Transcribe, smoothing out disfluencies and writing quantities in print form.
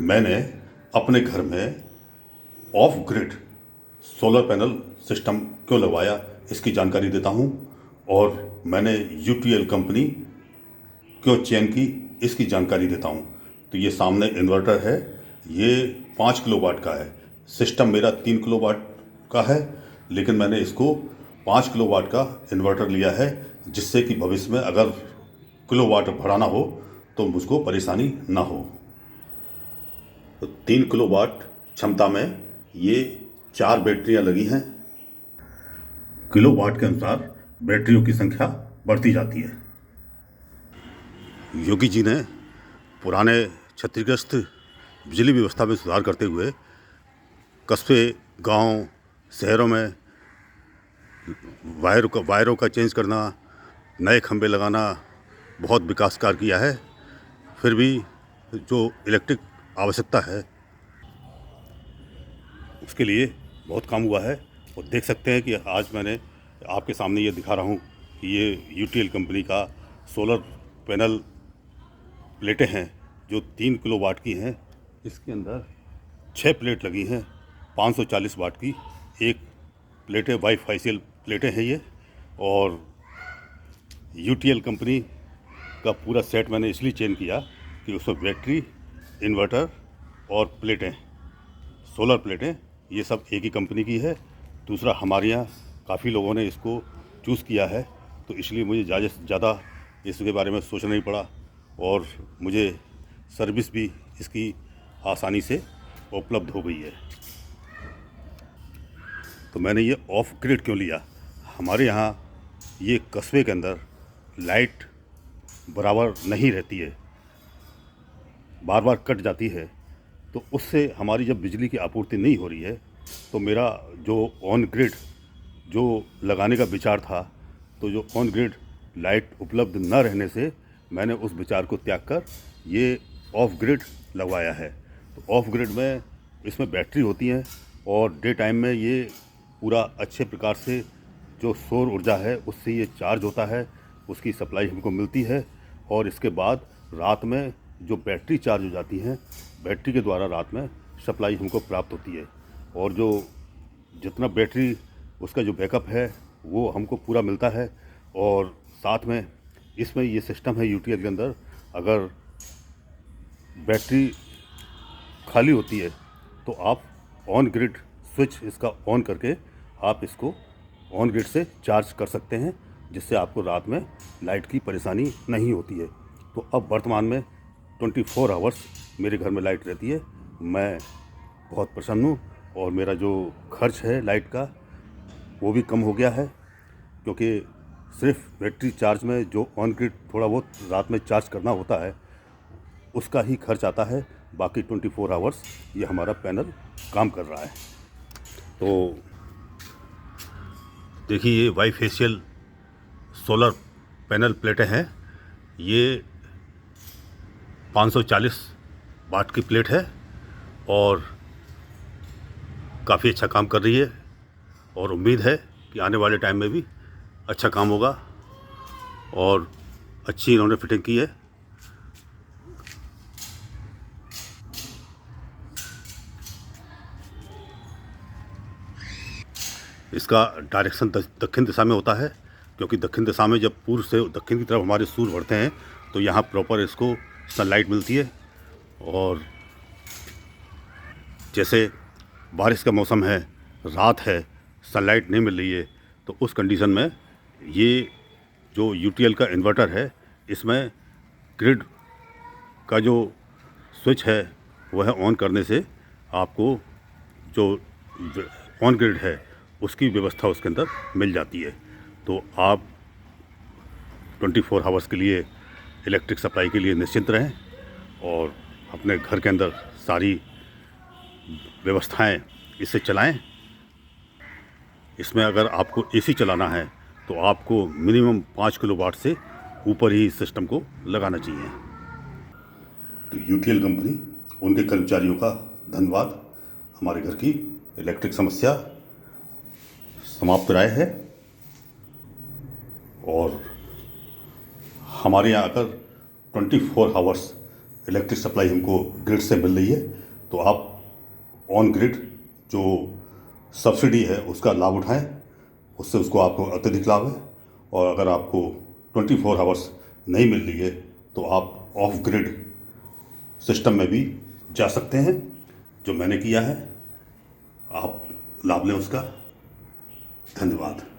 मैंने अपने घर में of grid solar panel system क्यों लगवाया, इसकी जानकारी देता हूँ। और मैंने यूटीएल कंपनी क्यों चयन की, इसकी जानकारी देता हूँ। तो ये सामने इन्वर्टर है, ये 5 किलोवाट का है। सिस्टम मेरा 3 किलोवाट का है, लेकिन मैंने इसको 5 किलोवाट का इन्वर्टर लिया है, जिससे कि भविष्य में अगर किलोवाट बढ़ाना हो तो मुझको परेशानी ना हो। तो 3 किलोवाट क्षमता में ये 4 बैटरियां लगी हैं। किलोवाट के अनुसार बैटरियों की संख्या बढ़ती जाती है। योगी जी ने पुराने क्षतिग्रस्त बिजली व्यवस्था में सुधार करते हुए कस्बे, गांव, शहरों में वायरों का चेंज करना, नए खंभे लगाना, बहुत विकास कार्य किया है। फिर भी जो इलेक्ट्रिक आवश्यकता है उसके लिए बहुत काम हुआ है। और देख सकते हैं कि आज मैंने आपके सामने ये दिखा रहा हूँ कि ये यूटीएल कंपनी का सोलर पैनल प्लेटें हैं जो 3 किलोवाट की हैं। इसके अंदर 6 प्लेट लगी हैं, 540 वाट की एक प्लेटें, बाईफासियल प्लेटें हैं ये। और यूटीएल कंपनी का पूरा सेट मैंने इसलिए चयन किया कि उसमें बैटरी, इन्वर्टर और प्लेटें, सोलर प्लेटें, ये सब एक ही कंपनी की है। दूसरा, हमारे यहाँ काफ़ी लोगों ने इसको चूज़ किया है, तो इसलिए मुझे ज़्यादा से ज़्यादा इसके बारे में सोचना नहीं पड़ा और मुझे सर्विस भी इसकी आसानी से उपलब्ध हो गई है। तो मैंने ये ऑफ ग्रिड क्यों लिया? हमारे यहाँ ये कस्बे के अंदर लाइट बराबर नहीं रहती है, बार बार कट जाती है। तो उससे हमारी जब बिजली की आपूर्ति नहीं हो रही है, तो मेरा जो ऑन ग्रिड जो लगाने का विचार था, तो जो ऑन ग्रिड लाइट उपलब्ध न रहने से मैंने उस विचार को त्याग कर ये ऑफ ग्रिड लगवाया है। तो ऑफ ग्रिड में इसमें बैटरी होती है और डे टाइम में ये पूरा अच्छे प्रकार से जो सौर ऊर्जा है उससे ये चार्ज होता है, उसकी सप्लाई हमको मिलती है। और इसके बाद रात में जो बैटरी चार्ज हो जाती हैं, बैटरी के द्वारा रात में सप्लाई हमको प्राप्त होती है। और जो जितना बैटरी उसका जो बैकअप है वो हमको पूरा मिलता है। और साथ में इसमें ये सिस्टम है यूटीएल के अंदर, अगर बैटरी खाली होती है तो आप ऑन ग्रिड स्विच इसका ऑन करके आप इसको ऑन ग्रिड से चार्ज कर सकते हैं, जिससे आपको रात में लाइट की परेशानी नहीं होती है। तो अब वर्तमान में 24 आवर्स मेरे घर में लाइट रहती है। मैं बहुत प्रसन्न हूँ और मेरा जो खर्च है लाइट का वो भी कम हो गया है, क्योंकि सिर्फ बैटरी चार्ज में जो ऑन ग्रिड थोड़ा बहुत रात में चार्ज करना होता है उसका ही खर्च आता है। बाकी 24 आवर्स ये हमारा पैनल काम कर रहा है। तो देखिए, ये बाईफेशियल सोलर पैनल प्लेटें हैं। ये 540 वाट की प्लेट है और काफ़ी अच्छा काम कर रही है। और उम्मीद है कि आने वाले टाइम में भी अच्छा काम होगा। और अच्छी इन्होंने फिटिंग की है। इसका डायरेक्शन दक्षिण दिशा में होता है, क्योंकि दक्षिण दिशा में जब पूर्व से दक्षिण की तरफ हमारे सूर्य बढ़ते हैं तो यहाँ प्रॉपर इसको सनलाइट मिलती है। और जैसे बारिश का मौसम है, रात है, सनलाइट नहीं मिल रही है, तो उस कंडीशन में ये जो यूटीएल का इन्वर्टर है, इसमें ग्रिड का जो स्विच है वह ऑन करने से आपको जो ऑन ग्रिड है उसकी व्यवस्था उसके अंदर मिल जाती है। तो आप 24 आवर्स के लिए इलेक्ट्रिक सप्लाई के लिए निश्चिंत रहें और अपने घर के अंदर सारी व्यवस्थाएं इससे चलाएं। इसमें अगर आपको एसी चलाना है तो आपको मिनिमम 5 किलोवाट से ऊपर ही इस सिस्टम को लगाना चाहिए। तो यूटीएल कंपनी, उनके कर्मचारियों का धन्यवाद। हमारे घर की इलेक्ट्रिक समस्या समाप्त राय है और हमारे यहाँ आकर 24 आवर्स इलेक्ट्रिक सप्लाई हमको ग्रिड से मिल रही है, तो आप ऑन ग्रिड जो सब्सिडी है उसका लाभ उठाएं, उससे उसको आपको अत्यधिक लाभ है। और अगर आपको 24 आवर्स नहीं मिल रही है तो आप ऑफ ग्रिड सिस्टम में भी जा सकते हैं, जो मैंने किया है। आप लाभ लें उसका। धन्यवाद।